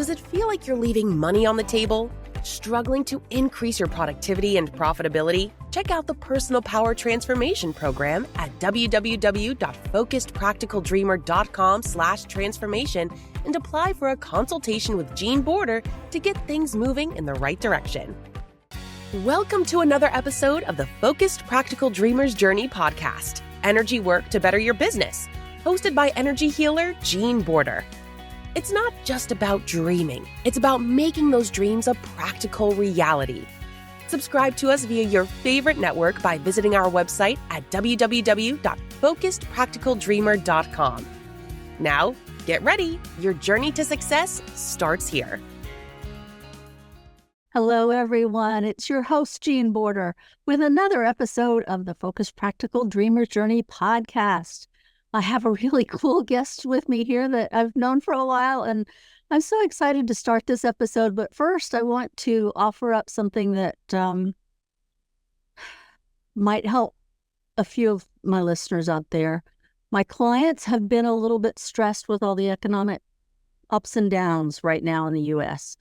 Does it feel like you're leaving money on the table? Struggling to increase your productivity and profitability? Check out the Personal Power Transformation Program at www.focusedpracticaldreamer.com/transformation and apply for a consultation with Jean Border to get things moving in the right direction. Welcome to another episode of the Focused Practical Dreamer's Journey podcast, Energy Work to Better Your Business, hosted by energy healer Jean Border. It's not just about dreaming. It's about making those dreams a practical reality. Subscribe to us via your favorite network by visiting our website at www.focusedpracticaldreamer.com. Now, get ready. Your journey to success starts here. Hello, everyone. It's your host, Jean Border, with another episode of the Focused Practical Dreamer's Journey podcast. I have a really cool guest with me here that I've known for a while, and I'm so excited to start this episode. But first, I want to offer up something that might help a few of my listeners out there. My clients have been a little bit stressed with all the economic ups and downs right now in the U.S.,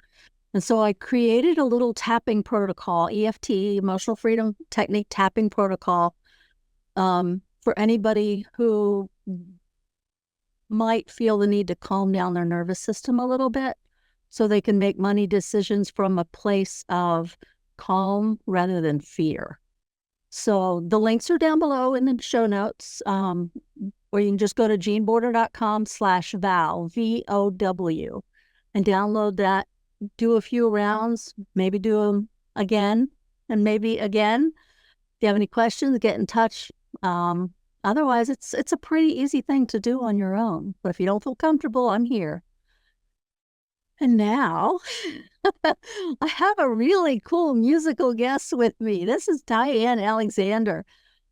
and so I created a little tapping protocol, EFT, Emotional Freedom Technique tapping protocol, for anybody who might feel the need to calm down their nervous system a little bit so they can make money decisions from a place of calm rather than fear. So the links are down below in the show notes, or you can just go to jeanborder.com/vow, VOW, and download that. Do a few rounds, maybe do them again and maybe again. If you have any questions, get in touch. Otherwise, it's a pretty easy thing to do on your own. But if you don't feel comfortable, I'm here. And now, I have a really cool musical guest with me. This is Diann Alexander.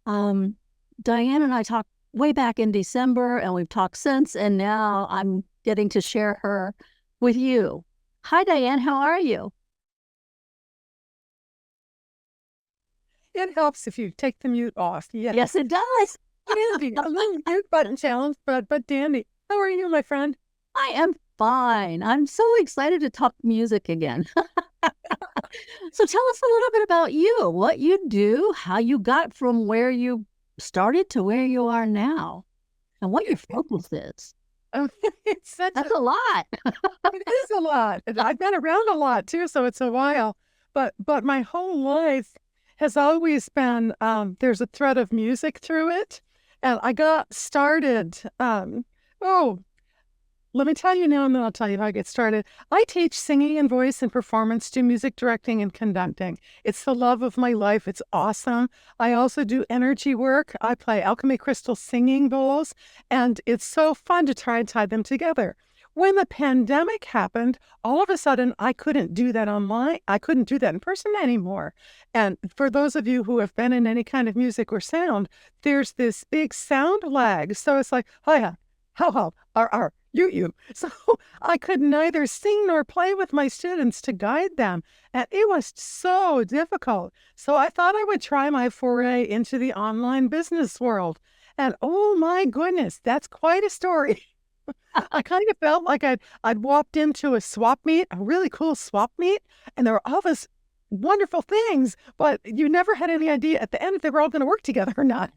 Diann and I talked way back in December, and we've talked since, and now I'm getting to share her with you. Hi, Diann. How are you? It helps if you take the mute off. Yes, it does. Dandy, a little mute button challenge, but dandy. How are you, my friend? I am fine. I'm so excited to talk music again. So tell us a little bit about you, what you do, how you got from where you started to where you are now, and what your focus is. That's a lot. It is a lot. I've been around a lot too, so it's a while. But my whole life has always been there's a thread of music through it, and I got started. Let me tell you now, and then I'll tell you how I get started. I teach singing and voice and performance, do music directing and conducting. It's the love of my life. It's awesome. I also do energy work. I play alchemy crystal singing bowls, and it's so fun to try and tie them together. When the pandemic happened, all of a sudden, I couldn't do that online. I couldn't do that in person anymore. And for those of you who have been in any kind of music or sound, there's this big sound lag. So it's like, hiya, how, you. So I could neither sing nor play with my students to guide them. And it was so difficult. So I thought I would try my foray into the online business world. And oh my goodness, that's quite a story. I kind of felt like I'd walked into a swap meet, a really cool swap meet, and there were all these wonderful things, but you never had any idea at the end if they were all going to work together or not.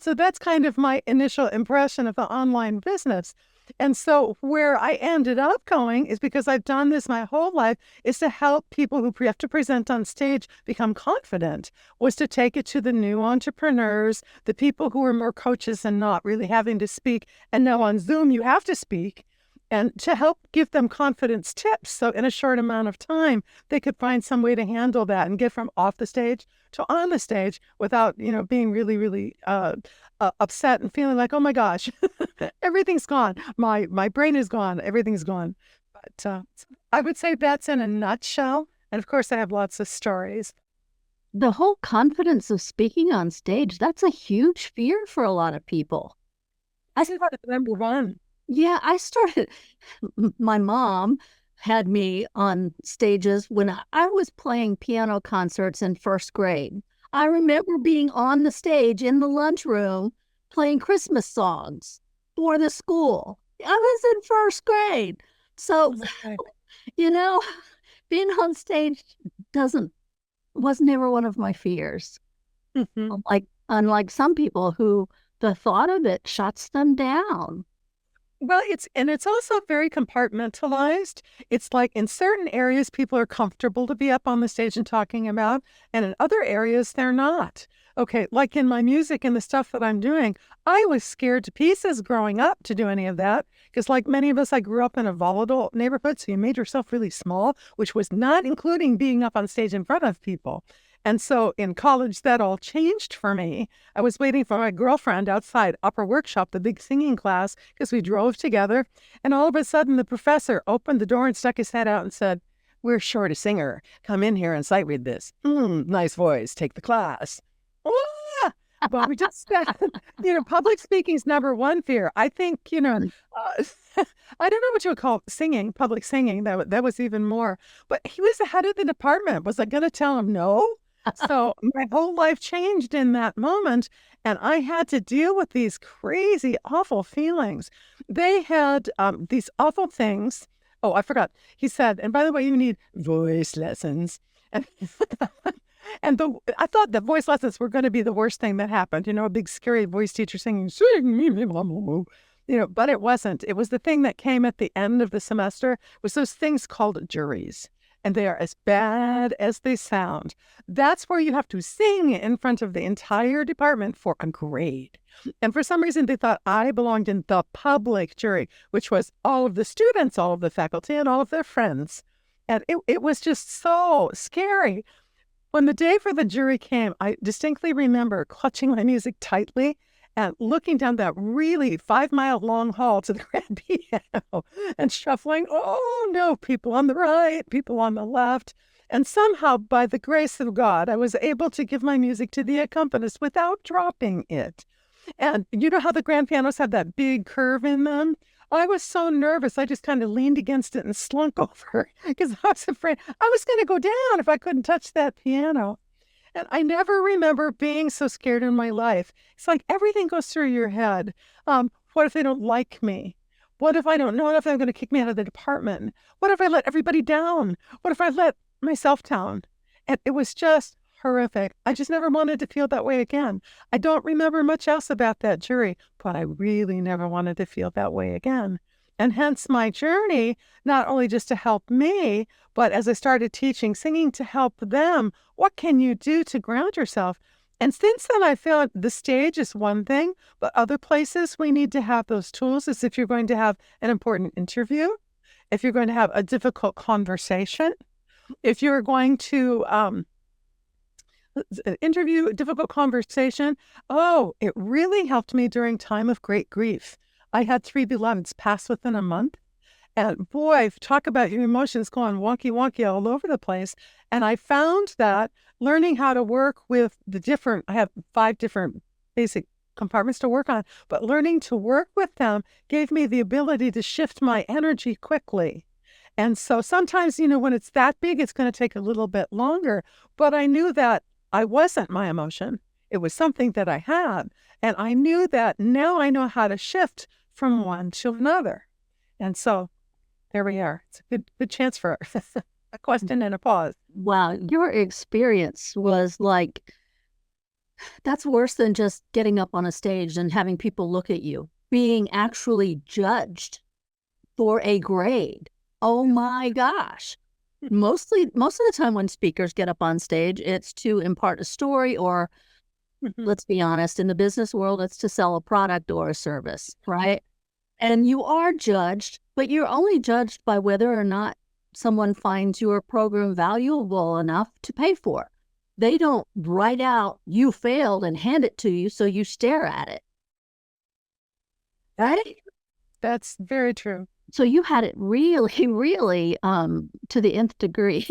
So that's kind of my initial impression of the online business. And so where I ended up going is because I've done this my whole life is to help people who have to present on stage become confident, was to take it to the new entrepreneurs, the people who are more coaches and not really having to speak. And now on Zoom, you have to speak, and to help give them confidence tips. So in a short amount of time, they could find some way to handle that and get from off the stage to on the stage without, being really, really upset and feeling like, oh my gosh, everything's gone. My brain is gone. Everything's gone. But I would say that's in a nutshell. And of course, I have lots of stories. The whole confidence of speaking on stage, that's a huge fear for a lot of people. I think that's number one. Yeah, my mom had me on stages when I was playing piano concerts in first grade. I remember being on the stage in the lunchroom playing Christmas songs for the school. I was in first grade. So You know, being on stage doesn't was never one of my fears. Mhm. Unlike some people who the thought of it shuts them down. Well, it's also very compartmentalized. It's like in certain areas, people are comfortable to be up on the stage and talking about, and in other areas, they're not. Okay, like in my music and the stuff that I'm doing, I was scared to pieces growing up to do any of that because, like many of us, I grew up in a volatile neighborhood, so you made yourself really small, which was not including being up on stage in front of people. And so in college, that all changed for me. I was waiting for my girlfriend outside Upper Workshop, the big singing class, because we drove together. And all of a sudden, the professor opened the door and stuck his head out and said, "We're short a singer. Come in here and sight read this. Nice voice. Take the class." Ah! But we just, public speaking's number one fear. I think, I don't know what you would call singing, public singing. That was even more. But he was the head of the department. Was I going to tell him no? So my whole life changed in that moment, and I had to deal with these crazy, awful feelings. They had these awful things. Oh, I forgot. He said, and by the way, you need voice lessons. And, I thought the voice lessons were going to be the worst thing that happened. A big scary voice teacher singing, "Sing me, blah, blah, blah." But it wasn't. It was the thing that came at the end of the semester was those things called juries. And they are as bad as they sound. That's where you have to sing in front of the entire department for a grade. And for some reason, they thought I belonged in the public jury, which was all of the students, all of the faculty, and all of their friends. And it was just so scary. When the day for the jury came, I distinctly remember clutching my music tightly and looking down that really 5-mile long hall to the grand piano and shuffling, oh no, people on the right, people on the left. And somehow, by the grace of God, I was able to give my music to the accompanist without dropping it. And you know how the grand pianos have that big curve in them? I was so nervous, I just kind of leaned against it and slunk over because I was afraid I was going to go down if I couldn't touch that piano. And I never remember being so scared in my life. It's like everything goes through your head. What if they don't like me? What if I don't know if they're going to kick me out of the department? What if I let everybody down? What if I let myself down? And it was just horrific. I just never wanted to feel that way again. I don't remember much else about that jury, but I really never wanted to feel that way again. And hence my journey, not only just to help me, but as I started teaching singing to help them, what can you do to ground yourself? And since then, I found the stage is one thing, but other places we need to have those tools is if you're going to have an important interview, if you're going to have a difficult conversation, if you're going to interview, difficult conversation. Oh, it really helped me during time of great grief. I had 3 beloveds pass within a month. And boy, talk about your emotions going wonky, wonky all over the place. And I found that learning how to work with I have 5 different basic compartments to work on, but learning to work with them gave me the ability to shift my energy quickly. And so sometimes, when it's that big, it's going to take a little bit longer. But I knew that I wasn't my emotion. It was something that I had. And I knew that now I know how to shift from one to another. And so there we are. It's a good chance for a question and a pause. Wow, your experience was like, that's worse than just getting up on a stage and having people look at you. Being actually judged for a grade. Oh my gosh. Most of the time when speakers get up on stage, it's to impart a story or, let's be honest, in the business world, it's to sell a product or a service, right? And you are judged, but you're only judged by whether or not someone finds your program valuable enough to pay for it. They don't write out, "You failed," and hand it to you so you stare at it. Right? That's very true. So you had it really, really to the nth degree.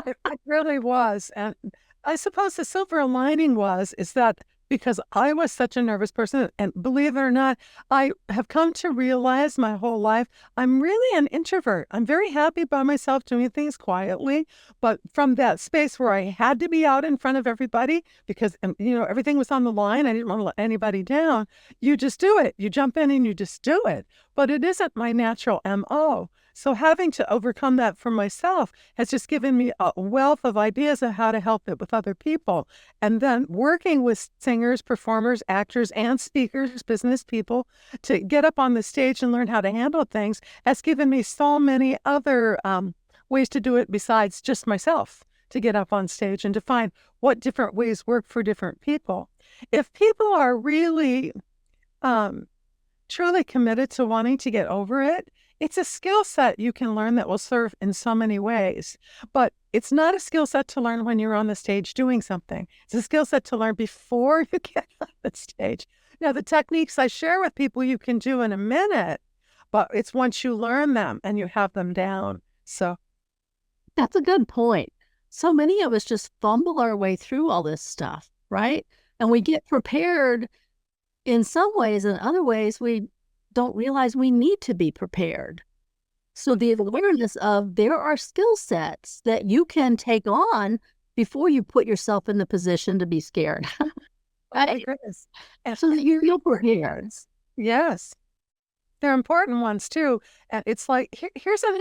It really was. And I suppose the silver lining is that because I was such a nervous person, and believe it or not, I have come to realize my whole life, I'm really an introvert. I'm very happy by myself doing things quietly. But from that space where I had to be out in front of everybody because, everything was on the line, I didn't want to let anybody down. You just do it. You jump in and you just do it. But it isn't my natural MO. So having to overcome that for myself has just given me a wealth of ideas on how to help it with other people. And then working with singers, performers, actors, and speakers, business people, to get up on the stage and learn how to handle things has given me so many other ways to do it besides just myself, to get up on stage and to find what different ways work for different people. If people are really truly committed to wanting to get over it, it's a skill set you can learn that will serve in so many ways. But it's not a skill set to learn when you're on the stage doing something. It's a skill set to learn before you get on the stage. Now, the techniques I share with people you can do in a minute, but it's once you learn them and you have them down. So that's a good point. So many of us just fumble our way through all this stuff, right? And we get prepared in some ways, and other ways we don't realize we need to be prepared. So the awareness of there are skill sets that you can take on before you put yourself in the position to be scared. Right? And so that you feel prepared. Yes. They're important ones too. And it's like, here's an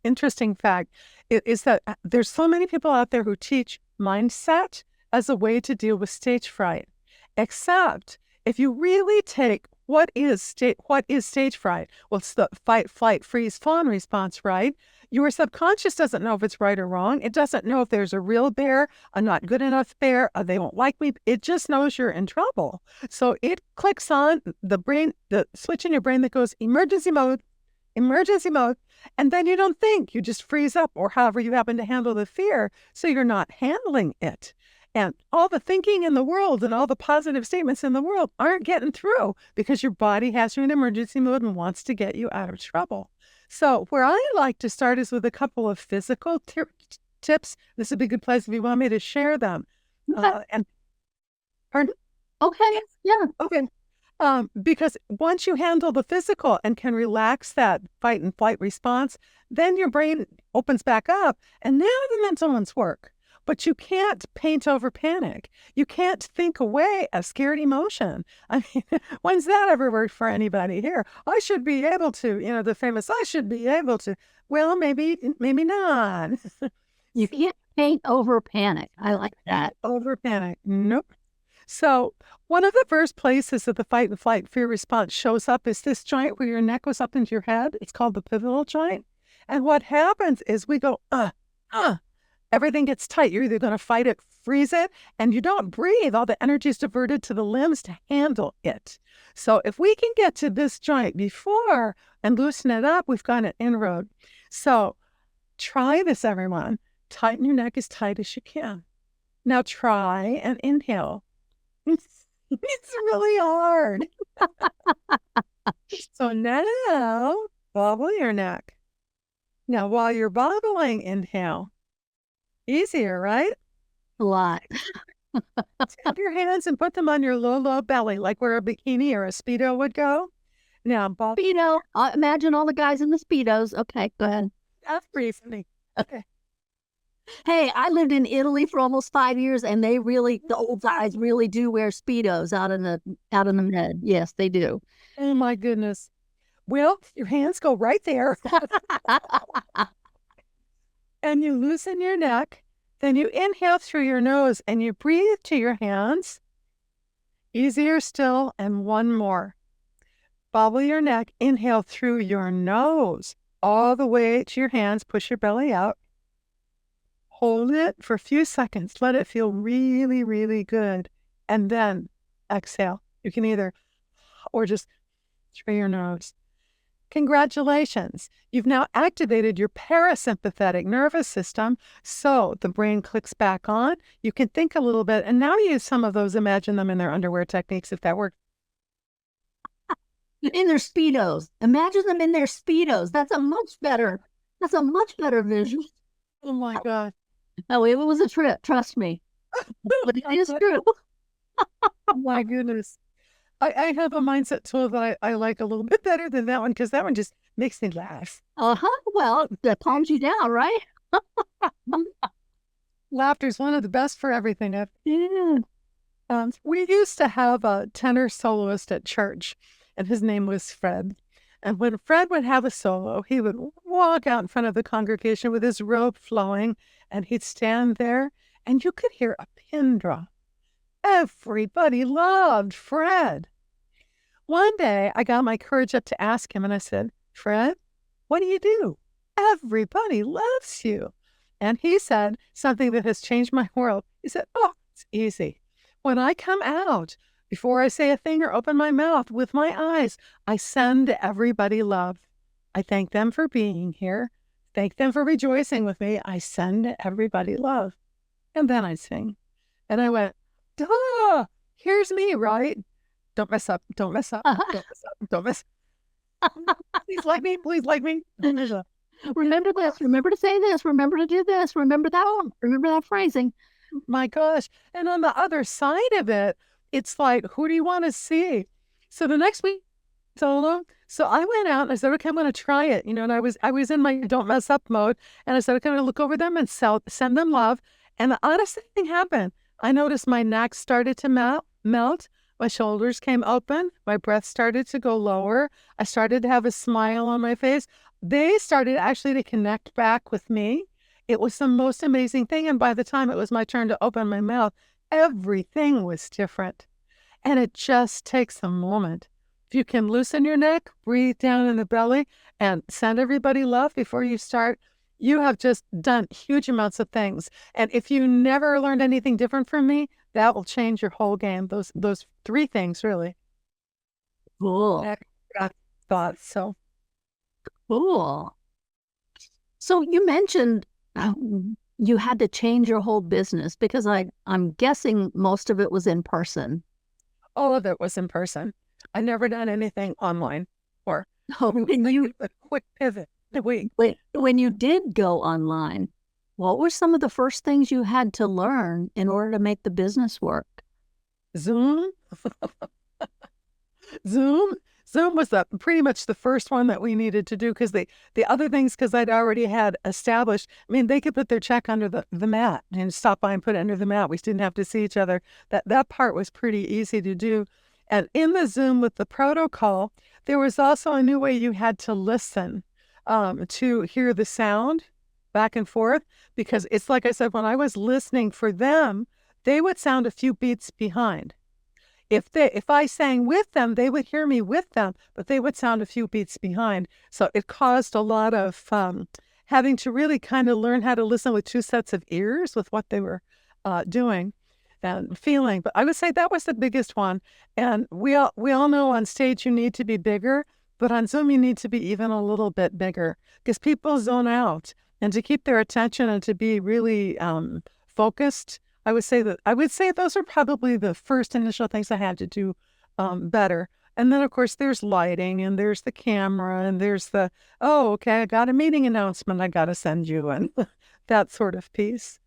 interesting fact, is that there's so many people out there who teach mindset as a way to deal with stage fright. Except if you really take what is stage fright? Well, it's the fight, flight, freeze, fawn response, right? Your subconscious doesn't know if it's right or wrong. It doesn't know if there's a real bear, a not good enough bear, they won't like me. It just knows you're in trouble. So it clicks on the switch in your brain that goes emergency mode, and then you don't think, you just freeze up, or however you happen to handle the fear, so you're not handling it. And all the thinking in the world and all the positive statements in the world aren't getting through because your body has you in emergency mode and wants to get you out of trouble. So where I like to start is with a couple of physical tips. This would be a good place if you want me to share them. Okay. Pardon? Okay. Yeah. Okay. Because once you handle the physical and can relax that fight and flight response, then your brain opens back up, and now the mental ones work. But you can't paint over panic. You can't think away a scared emotion. I mean, when's that ever worked for anybody here? I should be able to, the famous, I should be able to. Well, maybe not. You can't paint over panic. I like that. Over panic. Nope. So one of the first places that the fight and flight fear response shows up is this joint where your neck goes up into your head. It's called the pivotal joint. And what happens is we go, everything gets tight. You're either going to fight it, freeze it, and you don't breathe. All the energy is diverted to the limbs to handle it. So if we can get to this joint before and loosen it up, we've got an inroad. So try this, everyone. Tighten your neck as tight as you can. Now try and inhale. It's really hard. So now bobble your neck. Now while you're bobbling, inhale. Easier, right? A lot. Tap your hands and put them on your low belly, like where a bikini or a Speedo would go. Now, Speedo. Imagine all the guys in the Speedos. Okay, go ahead. That's pretty funny. Okay. Hey, I lived in Italy for almost 5 years, and the old guys really do wear Speedos out in the med. Yes, they do. Oh my goodness. Well, your hands go right there. And you loosen your neck. Then you inhale through your nose and you breathe to your hands. Easier still, and one more. Bobble your neck, inhale through your nose all the way to your hands. Push your belly out. Hold it for a few seconds. Let it feel really, really good. And then exhale. You can either, or just through your nose. Congratulations. You've now activated your parasympathetic nervous system, so the brain clicks back on. You can think a little bit, and now use some of those imagine them in their underwear techniques if that works. In their Speedos. Imagine them in their Speedos. That's a much better visual. Oh my God. Oh, it was a trip, trust me. But it is true. Oh my goodness. I have a mindset tool that I like a little bit better than that one, because that one just makes me laugh. Well, that calms you down, right? Laughter is one of the best for everything. Yeah. We used to have a tenor soloist at church, and his name was Fred. And when Fred would have a solo, he would walk out in front of the congregation with his robe flowing, and he'd stand there, and you could hear a pin drop. Everybody loved Fred. One day, I got my courage up to ask him, and I said, Fred, what do you do? Everybody loves you. And he said something that has changed my world. He said, oh, it's easy. When I come out, before I say a thing or open my mouth, with my eyes, I send everybody love. I thank them for being here. Thank them for rejoicing with me. I send everybody love. And then I sing. And I went, duh, here's me, right? Don't mess up. Don't mess up. Don't mess up. Don't mess up. Please like me. Please like me. Remember this. Remember to say this. Remember to do this. Remember that one. Remember that phrasing. My gosh. And on the other side of it, it's like, who do you want to see? So the next week, solo. So I went out and I said, okay, I'm going to try it. And I was in my don't mess up mode. And I said, okay, I'm going to look over them and send them love. And the honest thing happened. I noticed my neck started to melt. My shoulders came open. My breath started to go lower. I started to have a smile on my face. They started actually to connect back with me. It was the most amazing thing. And by the time it was my turn to open my mouth, everything was different. And it just takes a moment. If you can loosen your neck, breathe down in the belly, and send everybody love before you start, you have just done huge amounts of things. And if you never learned anything different from me, that will change your whole game. Those three things, really. Cool. I thought so. Cool. So you mentioned you had to change your whole business because I'm guessing most of it was in person. All of it was in person. I never done anything online or a quick pivot. When you did go online, what were some of the first things you had to learn in order to make the business work? Zoom. Zoom was pretty much the first one that we needed to do because the other things, because I'd already had established, they could put their check under the mat and stop by and put it under the mat. We didn't have to see each other. That part was pretty easy to do. And in the Zoom with the protocol, there was also a new way you had to listen to hear the sound back and forth, because it's like I said, when I was listening for them, they would sound a few beats behind. If I sang with them, they would hear me with them, but they would sound a few beats behind. So it caused a lot of having to really kind of learn how to listen with two sets of ears with what they were doing and feeling. But I would say that was the biggest one. And we all know on stage you need to be bigger, but on Zoom you need to be even a little bit bigger because people zone out. And to keep their attention and to be really focused, I would say those are probably the first initial things I had to do better. And then, of course, there's lighting and there's the camera and there's okay, I got a meeting announcement I got to send you and that sort of piece.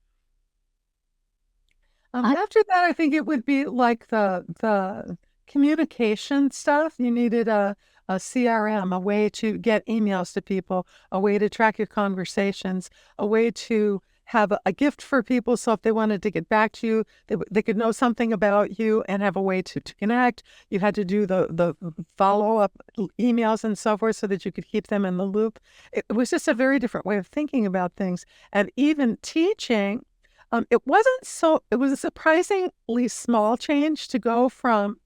After that, I think it would be like the communication stuff. You needed a CRM, a way to get emails to people, a way to track your conversations, a way to have a gift for people. So if they wanted to get back to you, they could know something about you and have a way to connect. You had to do the follow-up emails and so forth so that you could keep them in the loop. It was just a very different way of thinking about things. And even teaching, it was a surprisingly small change to go from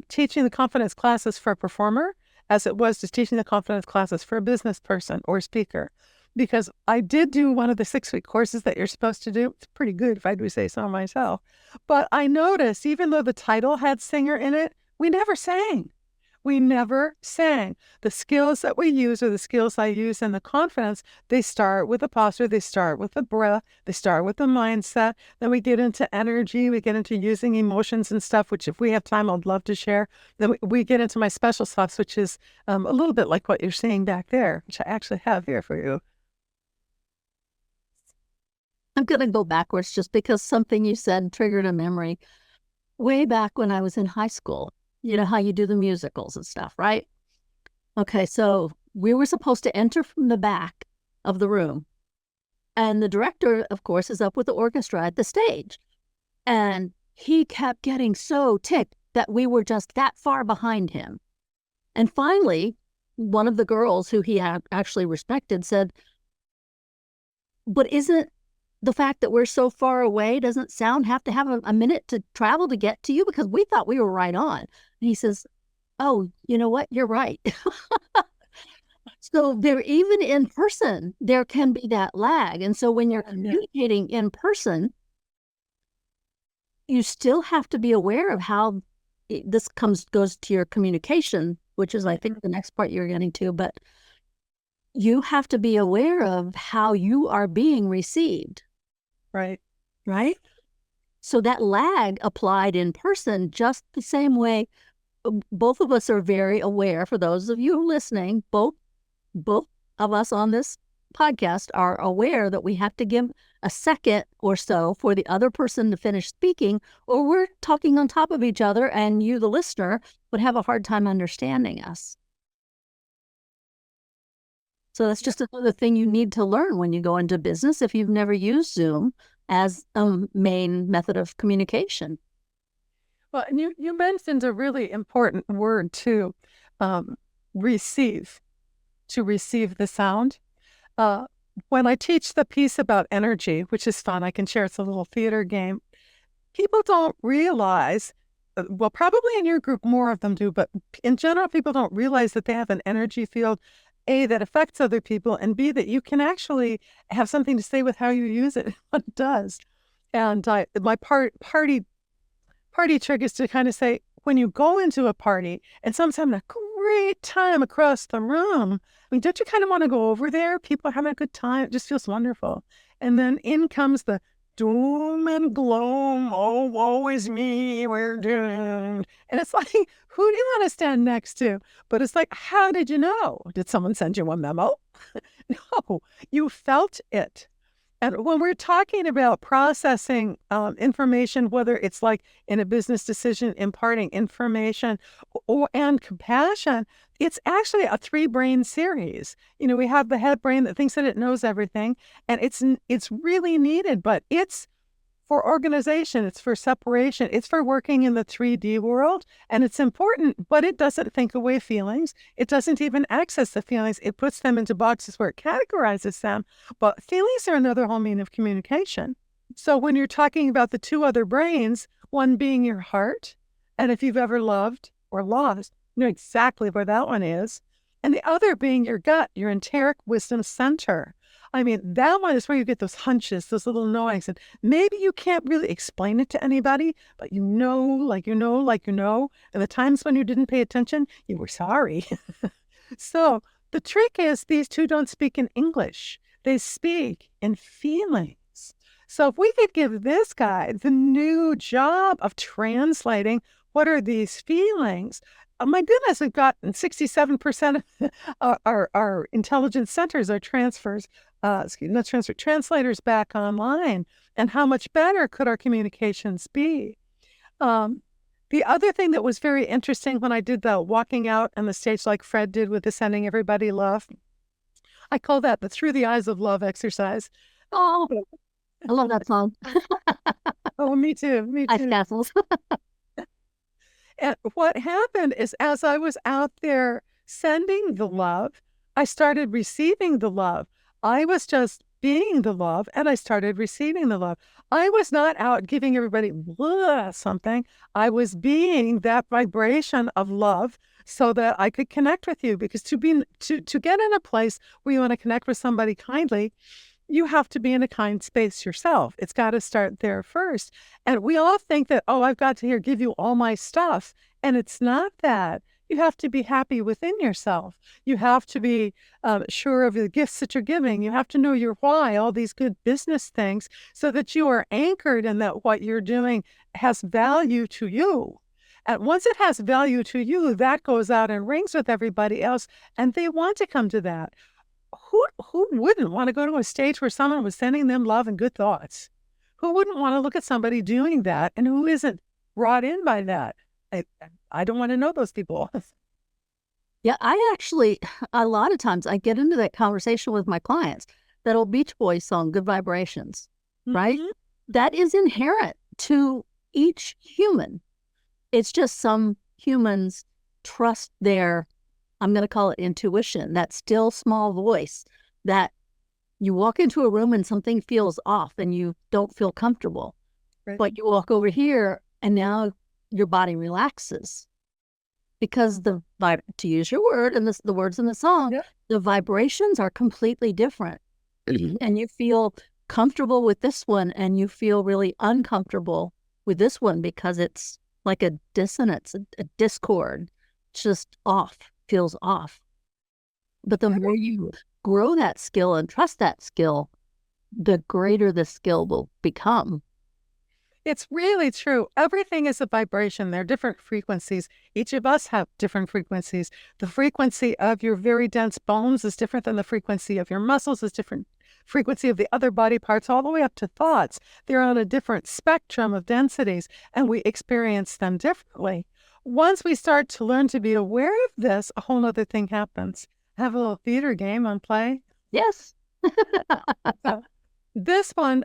teaching the confidence classes for a performer as it was just teaching the confidence classes for a business person or speaker. Because I did do one of the 6-week courses that you're supposed to do. It's pretty good if I do say so myself. But I noticed, even though the title had singer in it, we never sang. We never sang. The skills that we use are the skills I use in the confidence. They start with the posture. They start with the breath. They start with the mindset. Then we get into energy. We get into using emotions and stuff, which if we have time, I'd love to share. Then we get into my special sauce, which is a little bit like what you're seeing back there, which I actually have here for you. I'm going to go backwards just because something you said triggered a memory. Way back when I was in high school, you know how you do the musicals and stuff, right? Okay, so we were supposed to enter from the back of the room. And the director, of course, is up with the orchestra at the stage. And he kept getting so ticked that we were just that far behind him. And finally, one of the girls who he had actually respected said, but isn't the fact that we're so far away, doesn't sound have to have a minute to travel to get to you? Because we thought we were right on. And he says, oh, you know what? You're right. So there, even in person, there can be that lag. And so when you're communicating in person, you still have to be aware of how this goes to your communication, which is, I think, the next part you're getting to. But you have to be aware of how you are being received. Right. Right? So that lag applied in person just the same way. Both of us are very aware, for those of you listening, both of us on this podcast are aware that we have to give a second or so for the other person to finish speaking, or we're talking on top of each other and you, the listener, would have a hard time understanding us. So that's just another thing you need to learn when you go into business if you've never used Zoom as a main method of communication. Well, and you mentioned a really important word too, receive, to receive the sound. When I teach the piece about energy, which is fun, I can share, it's a little theater game. People don't realize, well, probably in your group more of them do, but in general, people don't realize that they have an energy field, A, that affects other people, and B, that you can actually have something to say with how you use it, what it does. And my party trick is to kind of say, when you go into a party and someone's having a great time across the room, I mean, don't you kind of want to go over there? People are having a good time. It just feels wonderful. And then in comes the doom and gloom. Oh, woe is me. We're doomed. And it's like, who do you want to stand next to? But it's like, how did you know? Did someone send you a memo? No, you felt it. And when we're talking about processing information, whether it's like in a business decision, imparting information and compassion, it's actually a 3-brain series. You know, we have the head brain that thinks that it knows everything, and it's really needed, but it's for organization, it's for separation, it's for working in the 3D world, and it's important, but it doesn't think away feelings. It doesn't even access the feelings. It puts them into boxes where it categorizes them, but feelings are another whole mean of communication. So when you're talking about the 2 other brains, one being your heart, and if you've ever loved or lost, you know exactly where that one is, and the other being your gut, your enteric wisdom center. I mean, that one is where you get those hunches, those little knowings, and maybe you can't really explain it to anybody, but you know, like you know, like you know, and the times when you didn't pay attention, you were sorry. So the trick is these 2 don't speak in English. They speak in feelings. So if we could give this guy the new job of translating what are these feelings, oh my goodness, we've gotten 67% of our intelligence centers, our translators back online. And how much better could our communications be? The other thing that was very interesting when I did the walking out on the stage like Fred did with the Sending Everybody Love, I call that the Through the Eyes of Love exercise. Oh, I love that song. Oh, me too. Me too. Ice Castles. And what happened is, as I was out there sending the love, I started receiving the love. I was just being the love, and I started receiving the love. I was not out giving everybody something. I was being that vibration of love so that I could connect with you. Because to get in a place where you want to connect with somebody kindly, you have to be in a kind space yourself. It's got to start there first. And we all think that, oh, I've got to give you all my stuff. And it's not that. You have to be happy within yourself. You have to be sure of the gifts that you're giving. You have to know your why, all these good business things, so that you are anchored in that what you're doing has value to you. And once it has value to you, that goes out and rings with everybody else, and they want to come to that. Who wouldn't want to go to a stage where someone was sending them love and good thoughts? Who wouldn't want to look at somebody doing that, and who isn't brought in by that? I don't want to know those people. Yeah, I actually, a lot of times I get into that conversation with my clients, that old Beach Boys song, Good Vibrations, right? Mhm. That is inherent to each human. It's just some humans trust their I'm going to call it intuition, that still small voice that you walk into a room and something feels off and you don't feel comfortable. Right. But you walk over here and now your body relaxes because to use your word and the words in the song, the vibrations are completely different. And you feel comfortable with this one and you feel really uncomfortable with this one because it's like a dissonance, a discord, just off, feels off. But the more you grow that skill and trust that skill, the greater the skill will become. It's really true. Everything is a vibration. There are different frequencies. Each of us have different frequencies. The frequency of your very dense bones is different than the frequency of your muscles, is different frequency of the other body parts, all the way up to thoughts. They're on a different spectrum of densities, and we experience them differently. Once we start to learn to be aware of this, a whole other thing happens. Have a little theater game on play. Yes. This one,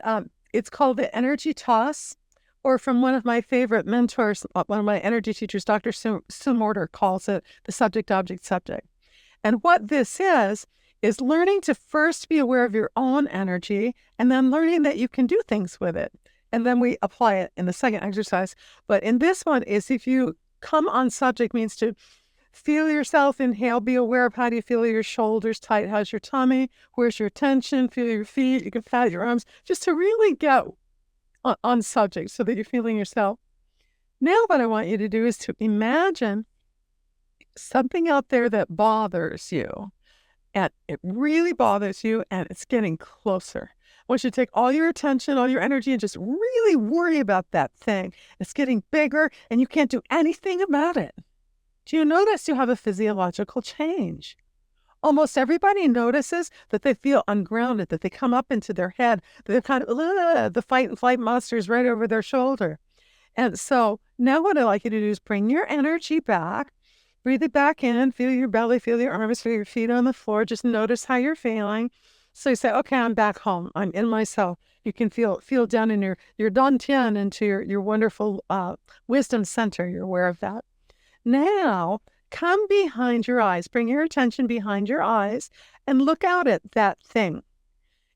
it's called the energy toss. Or from one of my favorite mentors, one of my energy teachers, Dr. Sue Morter, calls it the subject, object, subject. And what this is learning to first be aware of your own energy and then learning that you can do things with it. And then we apply it in the second exercise. But in this one is if you come on subject means to feel yourself, inhale, be aware of how do you feel your shoulders tight, how's your tummy, where's your tension, feel your feet, you can pat your arms, just to really get on subject so that you're feeling yourself. Now what I want you to do is to imagine something out there that bothers you, and it really bothers you, and it's getting closer. I want you to take all your attention, all your energy, and just really worry about that thing. It's getting bigger, and you can't do anything about it. Do you notice you have a physiological change? Almost everybody notices that they feel ungrounded, that they come up into their head, that they're kind of, the fight and flight monster's right over their shoulder. And so now what I'd like you to do is bring your energy back, breathe it back in, feel your belly, feel your arms, feel your feet on the floor, just notice how you're feeling. So you say, okay, I'm back home, I'm in myself. You can feel down in your dantian, into your wonderful wisdom center, you're aware of that. Now, come behind your eyes, bring your attention behind your eyes and look out at that thing.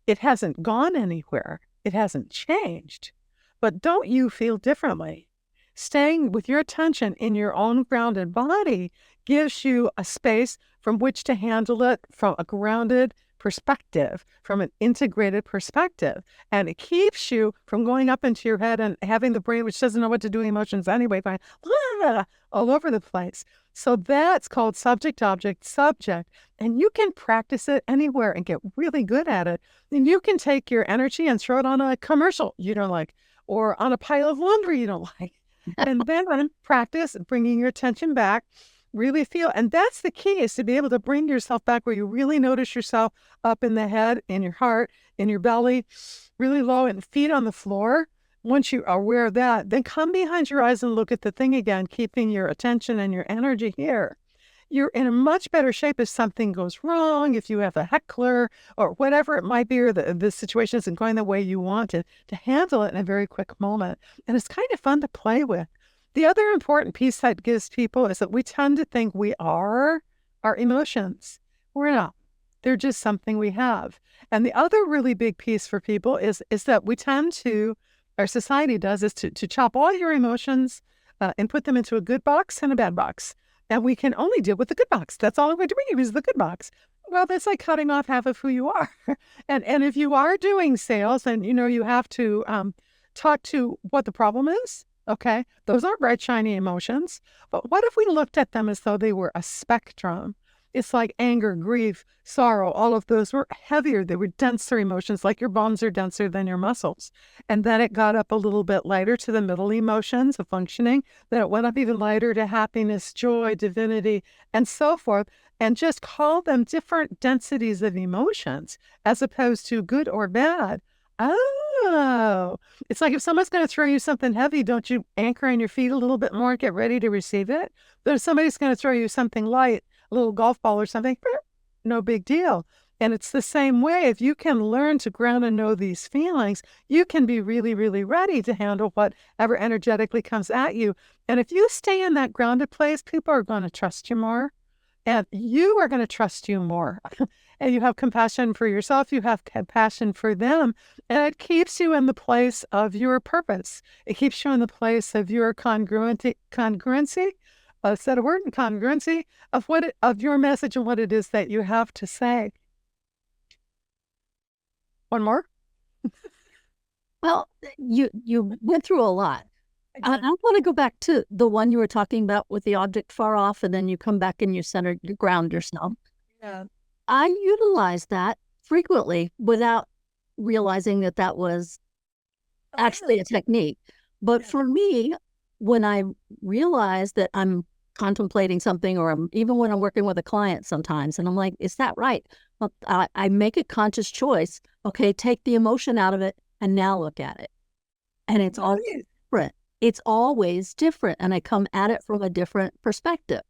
It hasn't gone anywhere. It hasn't changed. But don't you feel differently? Staying with your attention in your own grounded body gives you a space from which to handle it from a grounded perspective, from an integrated perspective. And it keeps you from going up into your head and having the brain, which doesn't know what to do, emotions anyway, by all over the place. So that's called subject, object, subject. And you can practice it anywhere and get really good at it. And you can take your energy and throw it on a commercial you don't like, or on a pile of laundry you don't like. And then practice bringing your attention back, really feel. And that's the key, is to be able to bring yourself back where you really notice yourself up in the head, in your heart, in your belly, really low, and feet on the floor. Once you are aware of that, then come behind your eyes and look at the thing again, keeping your attention and your energy here. You're in a much better shape if something goes wrong, if you have a heckler or whatever it might be, or the situation isn't going the way you want it, to handle it in a very quick moment. And it's kind of fun to play with. The other important piece that gives people is that we tend to think we are our emotions. We're not. They're just something we have. And the other really big piece for people is that we tend to, our society does, is to chop all your emotions and put them into a good box and a bad box. And we can only deal with the good box. That's all I'm going to bring you is the good box. Well, that's like cutting off half of who you are. And if you are doing sales, then you have to talk to what the problem is. Okay, those aren't bright, shiny emotions. But what if we looked at them as though they were a spectrum? It's like anger, grief, sorrow, all of those were heavier. They were denser emotions, like your bones are denser than your muscles. And then it got up a little bit lighter to the middle emotions of functioning. Then it went up even lighter to happiness, joy, divinity, and so forth. And just call them different densities of emotions as opposed to good or bad. Oh, it's like if someone's going to throw you something heavy, don't you anchor on your feet a little bit more and get ready to receive it? But if somebody's going to throw you something light, a little golf ball or something, no big deal. And it's the same way. If you can learn to ground and know these feelings, you can be really, really ready to handle whatever energetically comes at you. And if you stay in that grounded place, people are going to trust you more. and you are going to trust you more. And you have compassion for yourself, you have compassion for them, and it keeps you in the place of your purpose. It keeps you in the place of your congruency. Is that a word? Congruency of your message and what it is that you have to say. One more? Well, you went through a lot. I want to go back to the one you were talking about with the object far off, and then you come back and you ground yourself. Yeah. I utilize that frequently without realizing that that was actually a technique. But for me, when I realize that I'm contemplating something, or even when I'm working with a client sometimes, and I'm like, is that right? Well, I make a conscious choice. Okay, take the emotion out of it and now look at it. And it's always different. It's always different. And I come at it from a different perspective.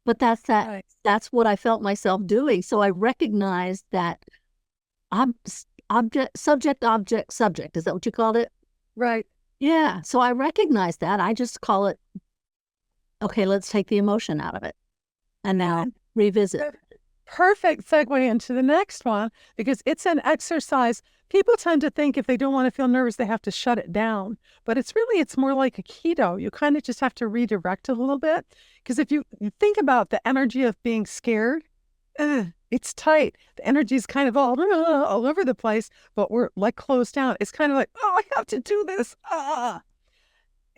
But that's that. Right. That's what I felt myself doing. So I recognized that subject. Is that what you called it? Right. Yeah. So I recognize that. I just call it, okay, let's take the emotion out of it and now revisit. Perfect segue into the next one, because it's an exercise. People tend to think if they don't want to feel nervous, they have to shut it down. But it's more like a keto. You kind of just have to redirect a little bit. Because if you think about the energy of being scared, it's tight. The energy is kind of all over the place, but we're like closed down. It's kind of like, oh, I have to do this.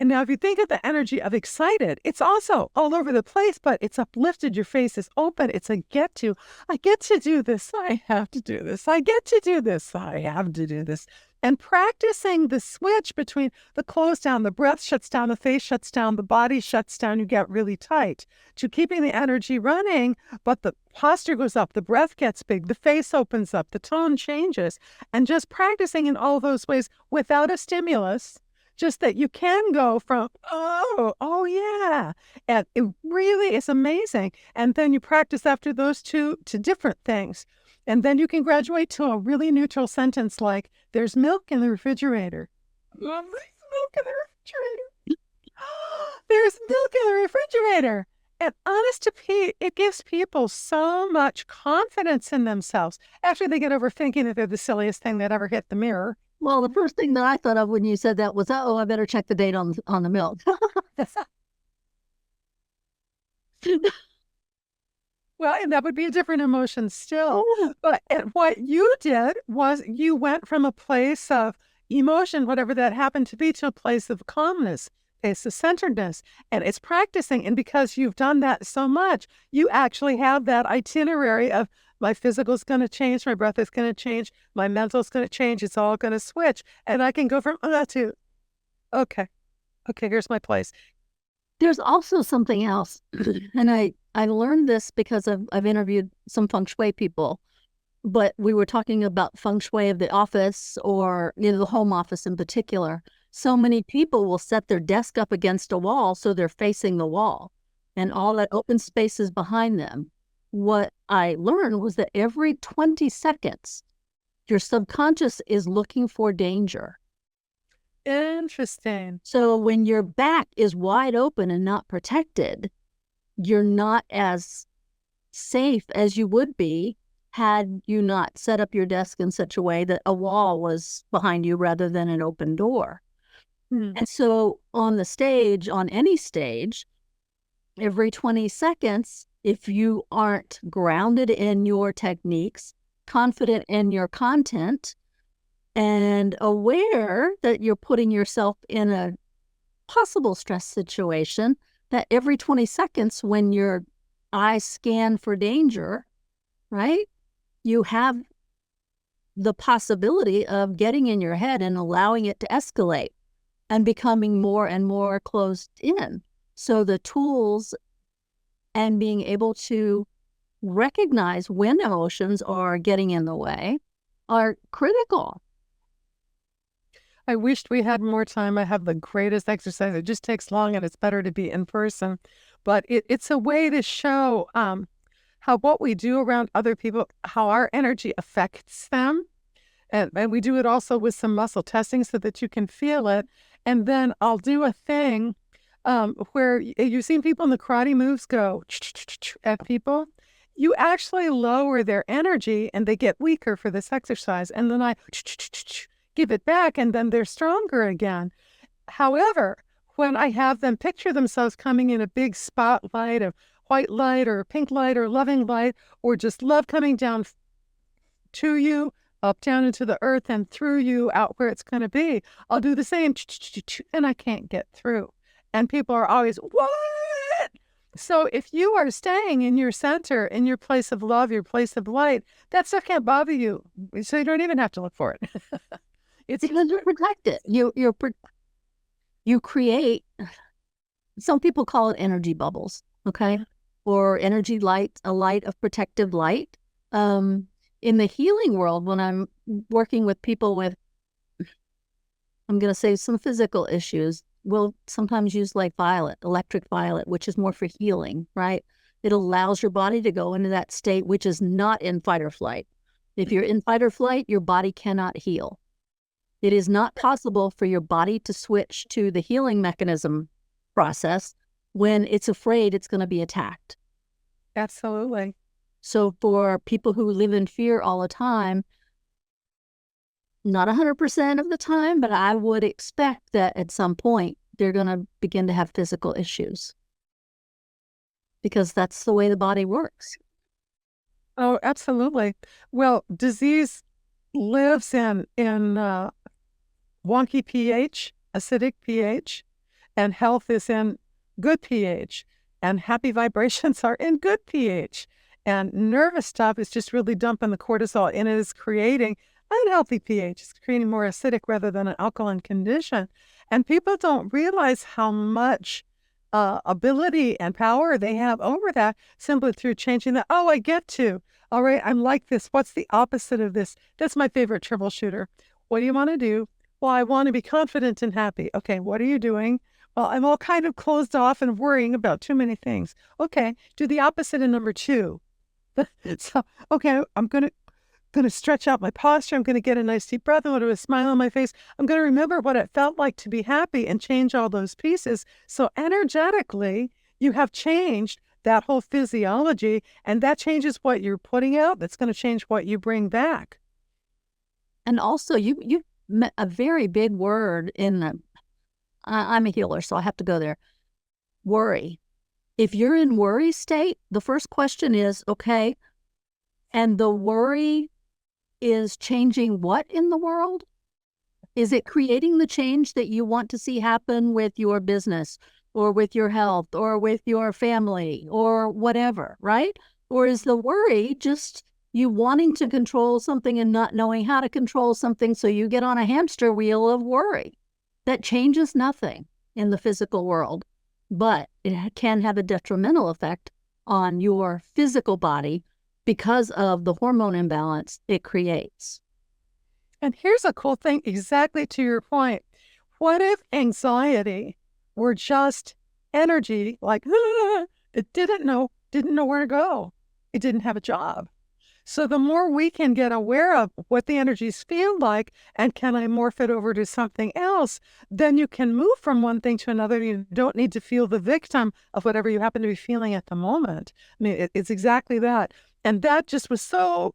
And now if you think of the energy of excited, it's also all over the place, but it's uplifted. Your face is open. It's a get to. I get to do this. I have to do this. I get to do this. I have to do this. And practicing the switch between the close down, the breath shuts down, the face shuts down, the body shuts down, you get really tight, to keeping the energy running, but the posture goes up, the breath gets big, the face opens up, the tone changes. And just practicing in all those ways without a stimulus, just that you can go from, oh yeah. And it really is amazing. And then you practice after those two to different things. And then you can graduate to a really neutral sentence like, there's milk in the refrigerator. There's milk in the refrigerator. There's milk in the refrigerator. And honest to Pete, it gives people so much confidence in themselves after they get over thinking that they're the silliest thing that ever hit the mirror. Well, the first thing that I thought of when you said that was, I better check the date on the milk. Well, and that would be a different emotion still. But what you did was you went from a place of emotion, whatever that happened to be, to a place of calmness, place of centeredness. And it's practicing. And because you've done that so much, you actually have that itinerary of, my physical is going to change, my breath is going to change, my mental is going to change, it's all going to switch. And I can go from to, okay, here's my place. There's also something else. And I learned this because I've interviewed some feng shui people, but we were talking about feng shui of the office, or the home office in particular. So many people will set their desk up against a wall so they're facing the wall and all that open space is behind them. What I learned was that every 20 seconds, your subconscious is looking for danger. Interesting. So when your back is wide open and not protected, you're not as safe as you would be had you not set up your desk in such a way that a wall was behind you rather than an open door. And so on the stage, on any stage, every 20 seconds, if you aren't grounded in your techniques, confident in your content, and aware that you're putting yourself in a possible stress situation, that every 20 seconds when your eyes scan for danger, right, you have the possibility of getting in your head and allowing it to escalate and becoming more and more closed in. So the tools and being able to recognize when emotions are getting in the way are critical. I wished we had more time. I have the greatest exercise. It just takes long, and it's better to be in person. But it's a way to show how what we do around other people, how our energy affects them. And we do it also with some muscle testing so that you can feel it. And then I'll do a thing where you've seen people in the karate moves go at people. You actually lower their energy and they get weaker for this exercise. And then I give it back and then they're stronger again. However, when I have them picture themselves coming in a big spotlight of white light or pink light or loving light, or just love coming down to you, up, down into the earth and through you out where it's going to be, I'll do the same, and I can't get through. And people are always, what? So if you are staying in your center, in your place of love, your place of light, that stuff can't bother you. So you don't even have to look for it. It's because you protect it. You create, some people call it energy bubbles, okay? Or energy light, a light of protective light. In the healing world, when I'm working with people with, I'm going to say some physical issues, we'll sometimes use like electric violet, which is more for healing, right? It allows your body to go into that state, which is not in fight or flight. If you're in fight or flight, your body cannot heal. It is not possible for your body to switch to the healing mechanism process when it's afraid it's going to be attacked. Absolutely. So for people who live in fear all the time, not 100% of the time, but I would expect that at some point they're going to begin to have physical issues because that's the way the body works. Oh, absolutely. Well, disease lives in wonky pH, acidic pH, and health is in good pH, and happy vibrations are in good pH. And nervous stuff is just really dumping the cortisol, and it is creating unhealthy pH. It's creating more acidic rather than an alkaline condition. And people don't realize how much ability and power they have over that simply through changing that. Oh, I get to. All right, I'm like this. What's the opposite of this? That's my favorite troubleshooter. What do you want to do? Well, I want to be confident and happy. Okay, what are you doing? Well, I'm all kind of closed off and worrying about too many things. Okay, do the opposite in number 2. So, okay, I'm going to stretch out my posture. I'm going to get a nice deep breath. I'm going to have a smile on my face. I'm going to remember what it felt like to be happy and change all those pieces. So energetically, you have changed that whole physiology, and that changes what you're putting out. That's going to change what you bring back. And also, you met a very big word in the, I'm a healer, so I have to go there. Worry. If you're in worry state, the first question is, okay, and the worry is changing what in the world? Is it creating the change that you want to see happen with your business or with your health or with your family or whatever, right? Or is the worry just you wanting to control something and not knowing how to control something, so you get on a hamster wheel of worry that changes nothing in the physical world, but it can have a detrimental effect on your physical body because of the hormone imbalance it creates. And here's a cool thing, exactly to your point. What if anxiety were just energy, like it didn't know where to go? It didn't have a job. So the more we can get aware of what the energies feel like, and can I morph it over to something else, then you can move from one thing to another. You don't need to feel the victim of whatever you happen to be feeling at the moment. I mean, it's exactly that. And that just was so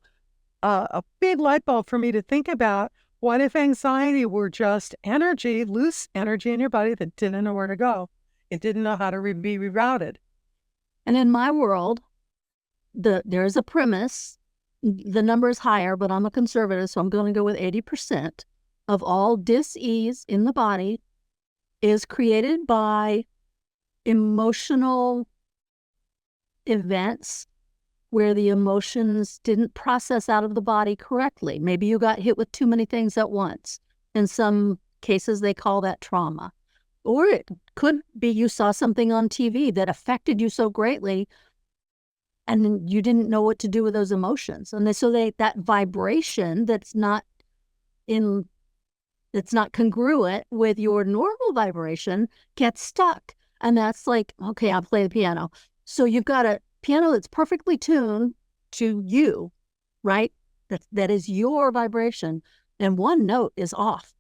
a big light bulb for me to think about. What if anxiety were just energy, loose energy in your body that didn't know where to go? It didn't know how to be rerouted. And in my world, there's a premise. The number is higher, but I'm a conservative, so I'm going to go with 80% of all dis-ease in the body is created by emotional events where the emotions didn't process out of the body correctly. Maybe you got hit with too many things at once. In some cases, they call that trauma. Or it could be you saw something on TV that affected you so greatly and you didn't know what to do with those emotions. And that vibration that's not congruent with your normal vibration gets stuck. And that's like, okay, I'll play the piano. So you've got a piano that's perfectly tuned to you, right? That is your vibration. And one note is off.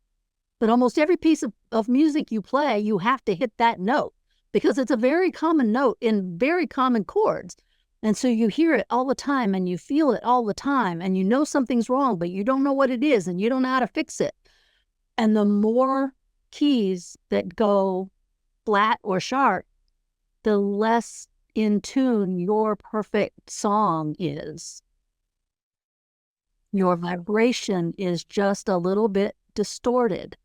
But almost every piece of music you play, you have to hit that note. because it's a very common note in very common chords. And so you hear it all the time and you feel it all the time and you know something's wrong, but you don't know what it is and you don't know how to fix it. And the more keys that go flat or sharp, the less in tune your perfect song is. Your vibration is just a little bit distorted.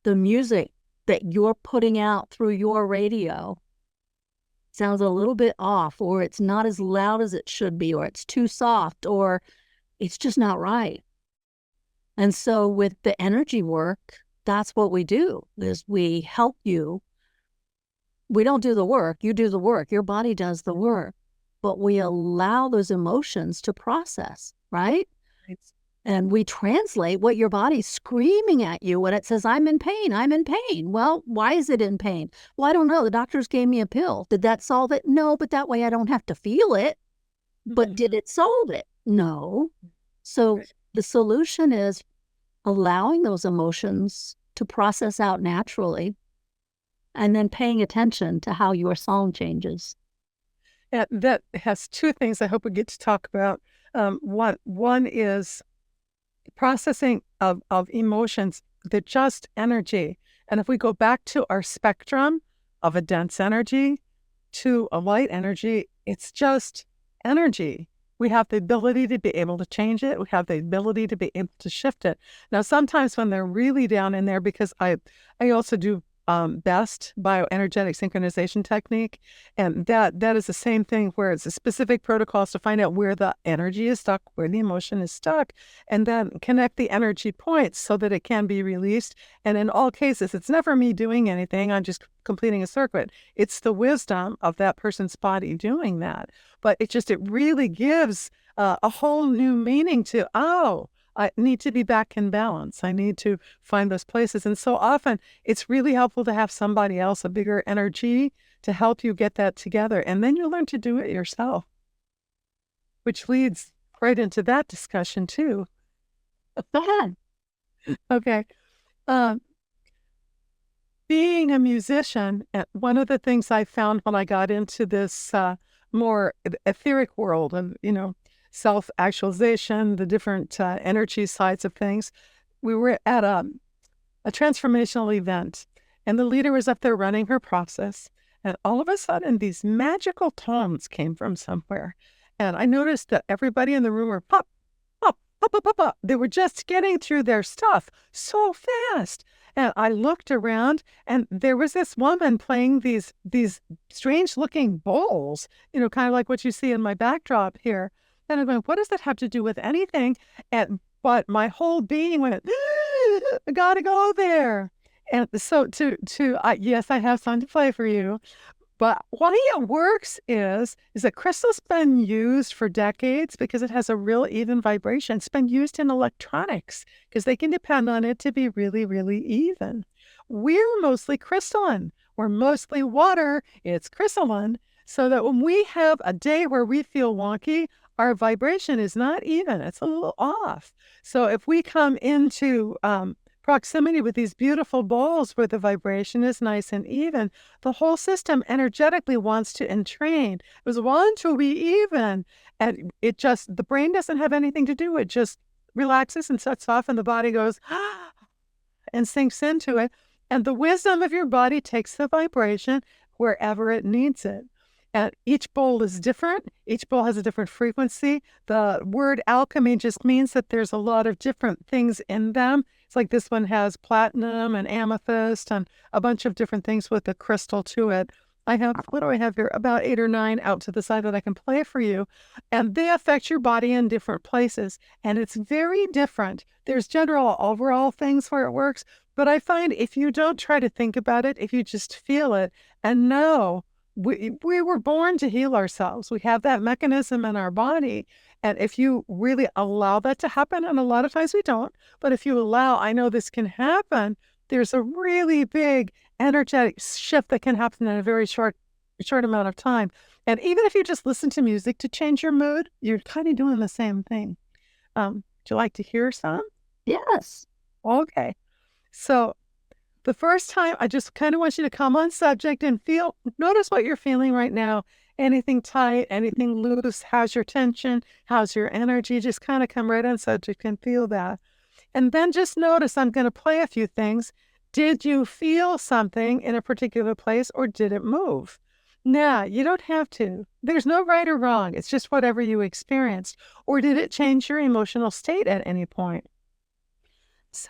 The music that you're putting out through your radio sounds a little bit off, or it's not as loud as it should be, or it's too soft, or it's just not right. And so with the energy work, that's what we do, is we help you. We don't do the work. You do the work. Your body does the work. But we allow those emotions to process, right? And we translate what your body's screaming at you when it says, I'm in pain, I'm in pain. Well, why is it in pain? Well, I don't know. The doctors gave me a pill. Did that solve it? No, but that way I don't have to feel it. But did it solve it? No. So the solution is allowing those emotions to process out naturally and then paying attention to how your song changes. Yeah, that has two things I hope we get to talk about. One is processing of emotions. They're just energy. And if we go back to our spectrum of a dense energy to a light energy, it's just energy. We have the ability to be able to change it. We have the ability to be able to shift it. Now, sometimes when they're really down in there, because I also do BEST, bioenergetic synchronization technique, and that is the same thing, where it's a specific protocols to find out where the energy is stuck, where the emotion is stuck, and then connect the energy points so that it can be released. And in all cases, it's never me doing anything. I'm just completing a circuit. It's the wisdom of that person's body doing that. But it really gives a whole new meaning to, I need to be back in balance. I need to find those places. And so often it's really helpful to have somebody else, a bigger energy, to help you get that together. And then you learn to do it yourself, which leads right into that discussion too. Go ahead. Okay. Being a musician, one of the things I found when I got into this more etheric world and, self-actualization, the different energy sides of things, we were at a transformational event, and the leader was up there running her process, and all of a sudden these magical tones came from somewhere, and I noticed that everybody in the room were pop, pop, pop, pop, pop, pop. They were just getting through their stuff so fast. And I looked around, and there was this woman playing these strange-looking bowls, kind of like what you see in my backdrop here. And I'm going, what does that have to do with anything? But my whole being went, I gotta go there. And so yes, I have something to play for you. But why it works is that crystal's been used for decades because it has a real even vibration. It's been used in electronics because they can depend on it to be really, really even. We're mostly crystalline. We're mostly water. It's crystalline. So that when we have a day where we feel wonky, our vibration is not even. It's a little off. So if we come into proximity with these beautiful bowls where the vibration is nice and even, the whole system energetically wants to entrain. It was want to be even. And the brain doesn't have anything to do. It just relaxes and sets off, and the body goes, and sinks into it. And the wisdom of your body takes the vibration wherever it needs it. And each bowl is different. Each bowl has a different frequency. The word alchemy just means that there's a lot of different things in them. It's like this one has platinum and amethyst and a bunch of different things with the crystal to it. What do I have here? About 8 or 9 out to the side that I can play for you. And they affect your body in different places. And it's very different. There's general overall things where it works. But I find if you don't try to think about it, if you just feel it and know, we were born to heal ourselves. We have that mechanism in our body. And if you really allow that to happen, and a lot of times we don't, but if you allow, I know this can happen, there's a really big energetic shift that can happen in a very short amount of time. And even if you just listen to music to change your mood, you're kind of doing the same thing. Would you like to hear some? Yes. Okay. So The first time, I just kind of want you to come on subject and notice what you're feeling right now. Anything tight, anything loose, how's your tension, how's your energy? Just kind of come right on subject and feel that. And then just notice, I'm going to play a few things. Did you feel something in a particular place or did it move? Now, you don't have to. There's no right or wrong. It's just whatever you experienced. Or did it change your emotional state at any point? So,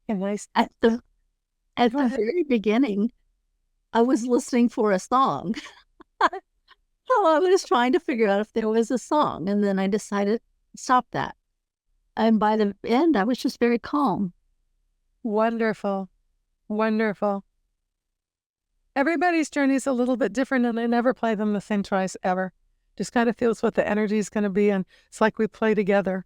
and nice. At the very beginning, I was listening for a song. So I was trying to figure out if there was a song, and then I decided stop that. And by the end, I was just very calm. Wonderful. Wonderful. Everybody's journey is a little bit different, and I never play them the same twice ever. Just kind of feels what the energy is going to be, and it's like we play together.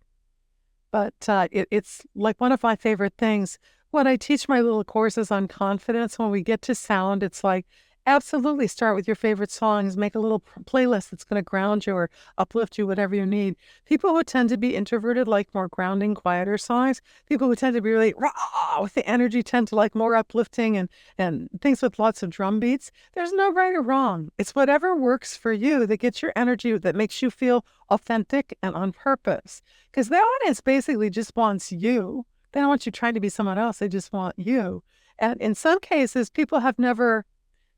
But it's like one of my favorite things. When I teach my little courses on confidence, when we get to sound, it's like, absolutely start with your favorite songs, make a little playlist that's going to ground you or uplift you, whatever you need. People who tend to be introverted like more grounding, quieter songs. People who tend to be really raw with the energy tend to like more uplifting and things with lots of drum beats. There's no right or wrong. It's whatever works for you that gets your energy, that makes you feel authentic and on purpose. Because the audience basically just wants you. They don't want you trying to be someone else. They just want you. And in some cases, people have never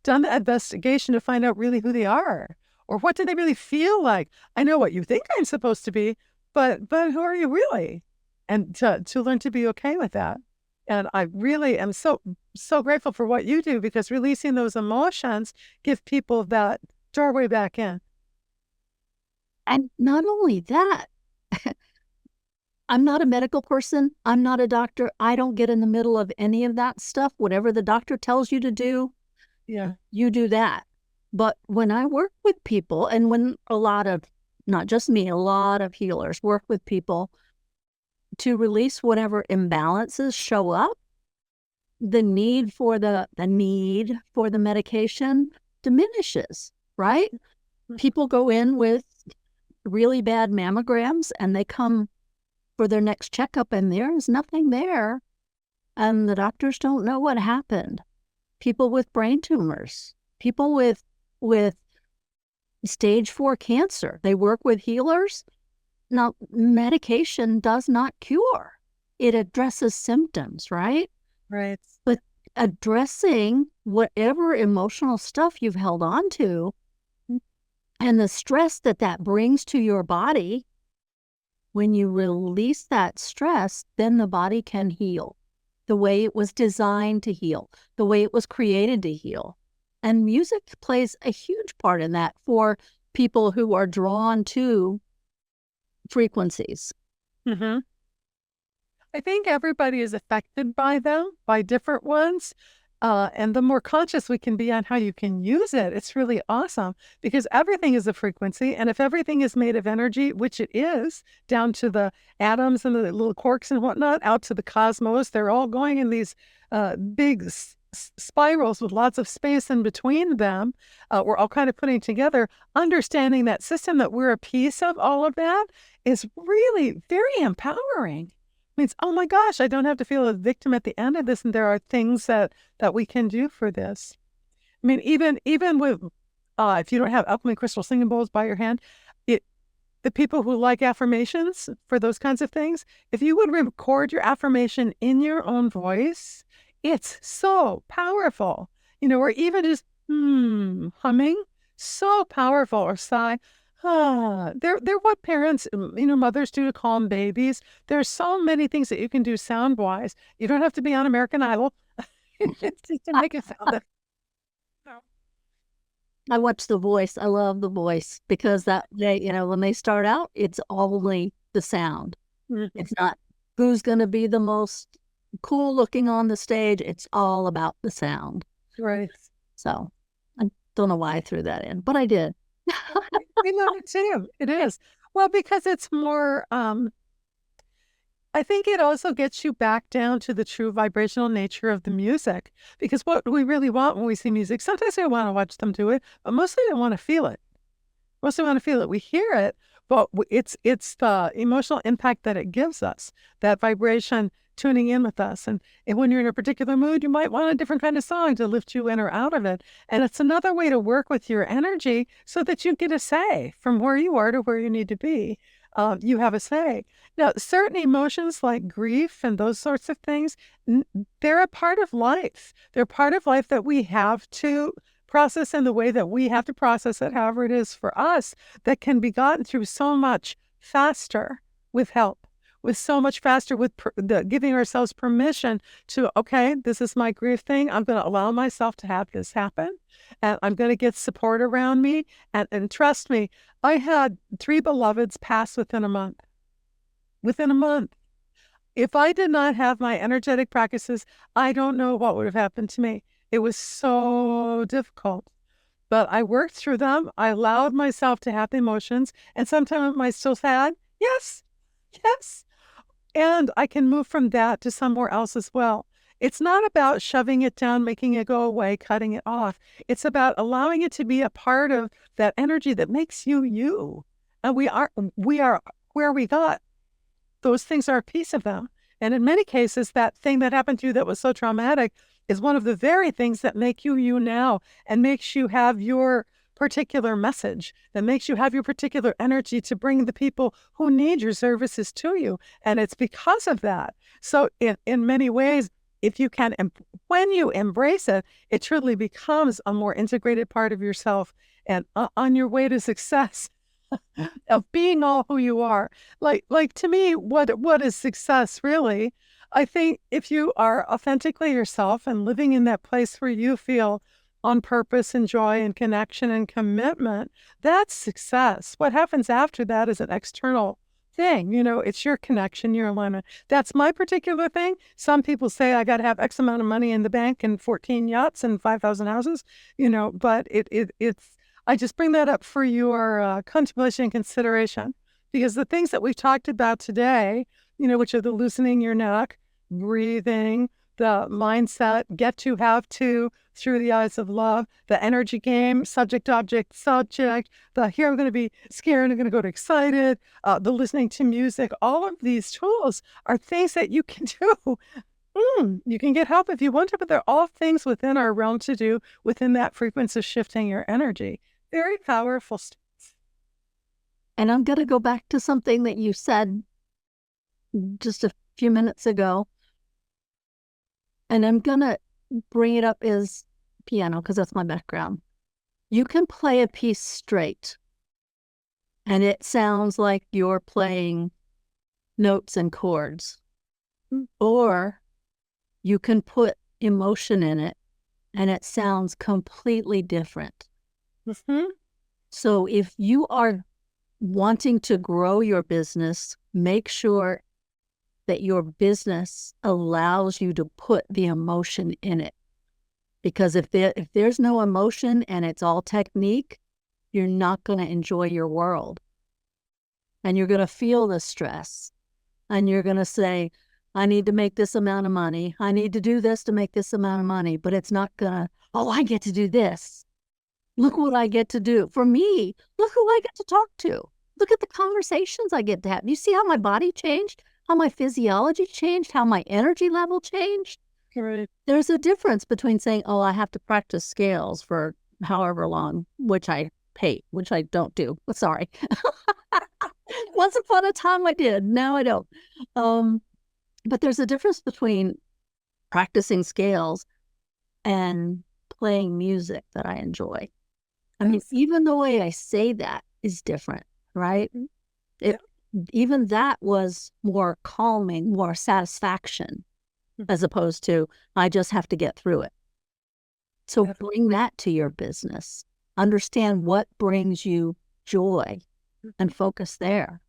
done the investigation to find out really who they are or what do they really feel like. I know what you think I'm supposed to be, but who are you really? And to learn to be okay with that. And I really am so grateful for what you do, because releasing those emotions give people that doorway back in. And not only that, I'm not a medical person. I'm not a doctor. I don't get in the middle of any of that stuff. Whatever the doctor tells you to do, Yeah, you do that. But when I work with people, and when a lot of, not just me, a lot of healers work with people to release whatever imbalances show up, the need for the medication diminishes, right? People go in with really bad mammograms and they come for their next checkup and there is nothing there. And the doctors don't know what happened. People with brain tumors, people with stage 4 cancer, they work with healers. Now, medication does not cure. It addresses symptoms, right? right. But addressing whatever emotional stuff you've held on to and the stress that brings to your body, when you release that stress, then the body can heal the way it was designed to heal, the way it was created to heal. And music plays a huge part in that for people who are drawn to frequencies. Mm-hmm. I think everybody is affected by them, by different ones. And the more conscious we can be on how you can use it, it's really awesome, because everything is a frequency. And if everything is made of energy, which it is, down to the atoms and the little quarks and whatnot, out to the cosmos, they're all going in these big spirals with lots of space in between them. We're all kind of putting together, understanding that system, that we're a piece of all of that, is really very empowering. Means, oh my gosh, I don't have to feel a victim at the end of this, and there are things that we can do for this. I mean, even with if you don't have alchemy crystal singing bowls by your hand, the people who like affirmations for those kinds of things, if you would record your affirmation in your own voice, it's so powerful. Or even just humming, so powerful, or sigh, They're what parents, mothers do to calm babies. There's so many things that you can do sound wise. You don't have to be on American Idol. It's just to make it sound that. No. I watch The Voice. I love The Voice because when they start out, it's only the sound. Mm-hmm. It's not who's going to be the most cool looking on the stage. It's all about the sound. Right. So I don't know why I threw that in, but I did. We love it too. It is. Well, because it's more, I think it also gets you back down to the true vibrational nature of the music. Because what we really want when we see music, sometimes we want to watch them do it, but mostly we want to feel it. Mostly want to feel it. We hear it, but it's the emotional impact that it gives us, that vibration tuning in with us. And when you're in a particular mood, you might want a different kind of song to lift you in or out of it. And it's another way to work with your energy so that you get a say from where you are to where you need to be. You have a say. Now, certain emotions like grief and those sorts of things, they're a part of life. They're part of life that we have to process in the way that we have to process it, however it is for us, that can be gotten through so much faster with help. With so much faster with giving ourselves permission to, okay, this is my grief thing. I'm going to allow myself to have this happen. And I'm going to get support around me. And trust me, I had 3 beloveds pass within a month. Within a month. If I did not have my energetic practices, I don't know what would have happened to me. It was so difficult. But I worked through them. I allowed myself to have the emotions. And sometimes am I still sad? Yes. Yes. And I can move from that to somewhere else as well. It's not about shoving it down, making it go away, cutting it off. It's about allowing it to be a part of that energy that makes you you. And we are where we got. Those things are a piece of them. And in many cases, that thing that happened to you that was so traumatic is one of the very things that make you you now and makes you have your particular message, that makes you have your particular energy to bring the people who need your services to you. And it's because of that. So in many ways, if you can, when you embrace it, it truly becomes a more integrated part of yourself and on your way to success of being all who you are. Like to me, what is success really? I think if you are authentically yourself and living in that place where you feel on purpose and joy and connection and commitment, that's success. What happens after that is an external thing. It's your connection, your alignment. That's my particular thing. Some people say I got to have X amount of money in the bank and 14 yachts and 5,000 houses, but it's, I just bring that up for your contemplation and consideration, because the things that we've talked about today, which are the loosening your neck, breathing, the mindset, get to, have to, through the eyes of love, the energy game, subject, object, subject, the here I'm going to be scared, I'm going to go to excited, the listening to music, all of these tools are things that you can do. You can get help if you want to, but they're all things within our realm to do within that frequency of shifting your energy. Very powerful stuff. And I'm going to go back to something that you said just a few minutes ago. And I'm going to bring it up as piano because that's my background. You can play a piece straight and it sounds like you're playing notes and chords. Or you can put emotion in it and it sounds completely different. Mm-hmm. So if you are wanting to grow your business, make sure that your business allows you to put the emotion in it. Because if there's no emotion and it's all technique, you're not going to enjoy your world. And you're going to feel the stress. And you're going to say, I need to make this amount of money. I need to do this to make this amount of money. But it's not going to, I get to do this. Look what I get to do. For me, look who I get to talk to. Look at the conversations I get to have. You see how my body changed? How my physiology changed, how my energy level changed. Right. There's a difference between saying, I have to practice scales for however long, which I hate, which I don't do. Sorry. Once upon a time I did. Now I don't. But there's a difference between practicing scales and playing music that I enjoy. I mean, even the way I say that is different, right? Even that was more calming, more satisfaction, as opposed to, I just have to get through it. So bring that to your business. Understand what brings you joy and focus there.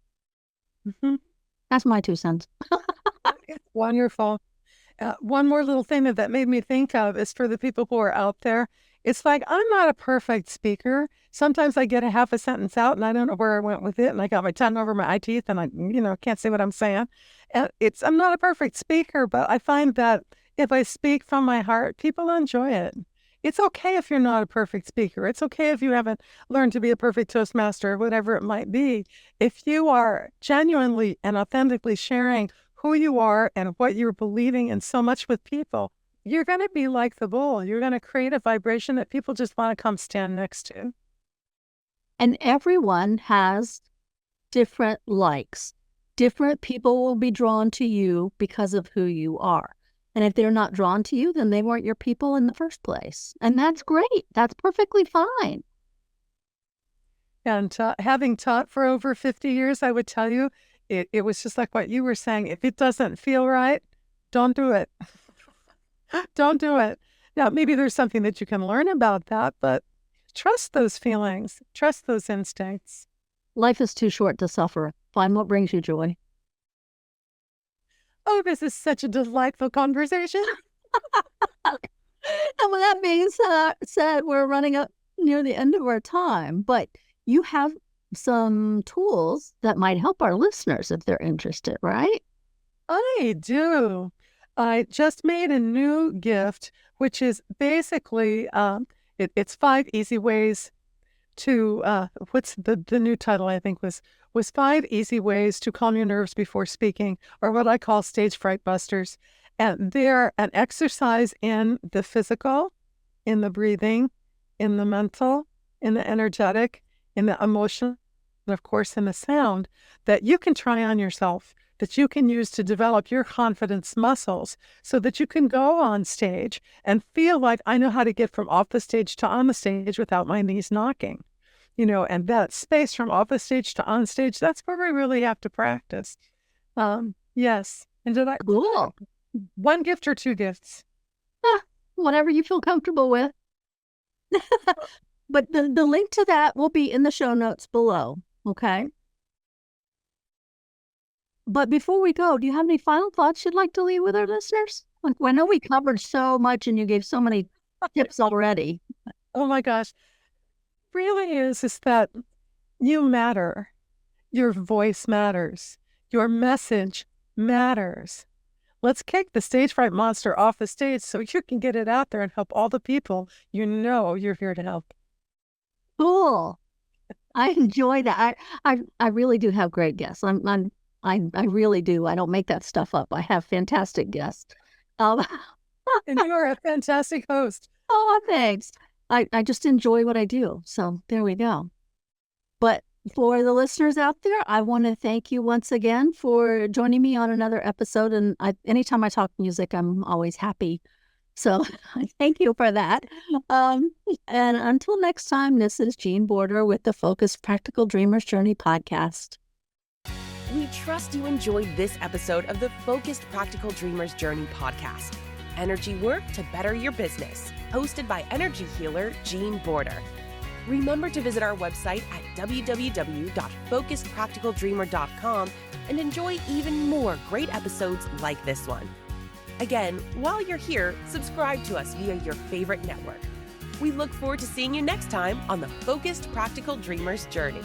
That's my 2 cents. Wonderful. One more little thing that made me think of is for the people who are out there. It's like, I'm not a perfect speaker. Sometimes I get a half a sentence out and I don't know where I went with it. And I got my tongue over my eye teeth and I, can't say what I'm saying. And I'm not a perfect speaker, but I find that if I speak from my heart, people enjoy it. It's okay if you're not a perfect speaker. It's okay if you haven't learned to be a perfect Toastmaster or whatever it might be. If you are genuinely and authentically sharing who you are and what you're believing in so much with people, you're going to be like the bull. You're going to create a vibration that people just want to come stand next to. And everyone has different likes. Different people will be drawn to you because of who you are. And if they're not drawn to you, then they weren't your people in the first place. And that's great. That's perfectly fine. And having taught for over 50 years, I would tell you, it was just like what you were saying. If it doesn't feel right, don't do it. Don't do it. Now, maybe there's something that you can learn about that, but trust those feelings. Trust those instincts. Life is too short to suffer. Find what brings you joy. Oh, this is such a delightful conversation. And with that being said, we're running up near the end of our time, but you have some tools that might help our listeners if they're interested, right? I do. I just made a new gift, which is basically, it's 5 easy ways to, what's the new title, I think was 5 easy ways to calm your nerves before speaking, or what I call stage fright busters. And they're an exercise in the physical, in the breathing, in the mental, in the energetic, in the emotional, and of course in the sound that you can try on yourself, that you can use to develop your confidence muscles so that you can go on stage and feel like, I know how to get from off the stage to on the stage without my knees knocking. And that space from off the stage to on stage, that's where we really have to practice. Yes. And did I? Cool. 1 gift or 2 gifts? Whatever you feel comfortable with. But the link to that will be in the show notes below. Okay. But before we go, do you have any final thoughts you'd like to leave with our listeners? Like, I know we covered so much and you gave so many tips already. Oh my gosh. Really is that you matter. Your voice matters. Your message matters. Let's kick the stage fright monster off the stage so you can get it out there and help all the people you're here to help. Cool. I enjoy that. I really do have great guests. I really do. I don't make that stuff up. I have fantastic guests. And you are a fantastic host. Oh, thanks. I just enjoy what I do. So there we go. But for the listeners out there, I want to thank you once again for joining me on another episode. And anytime I talk music, I'm always happy. So thank you for that. And until next time, this is Jean Border with the Focused Practical Dreamers Journey podcast. We trust you enjoyed this episode of the Focused Practical Dreamers Journey podcast. Energy work to better your business, hosted by energy healer Jean Border. Remember to visit our website at www.focusedpracticaldreamer.com and enjoy even more great episodes like this one. Again, while you're here, subscribe to us via your favorite network. We look forward to seeing you next time on the Focused Practical Dreamers Journey.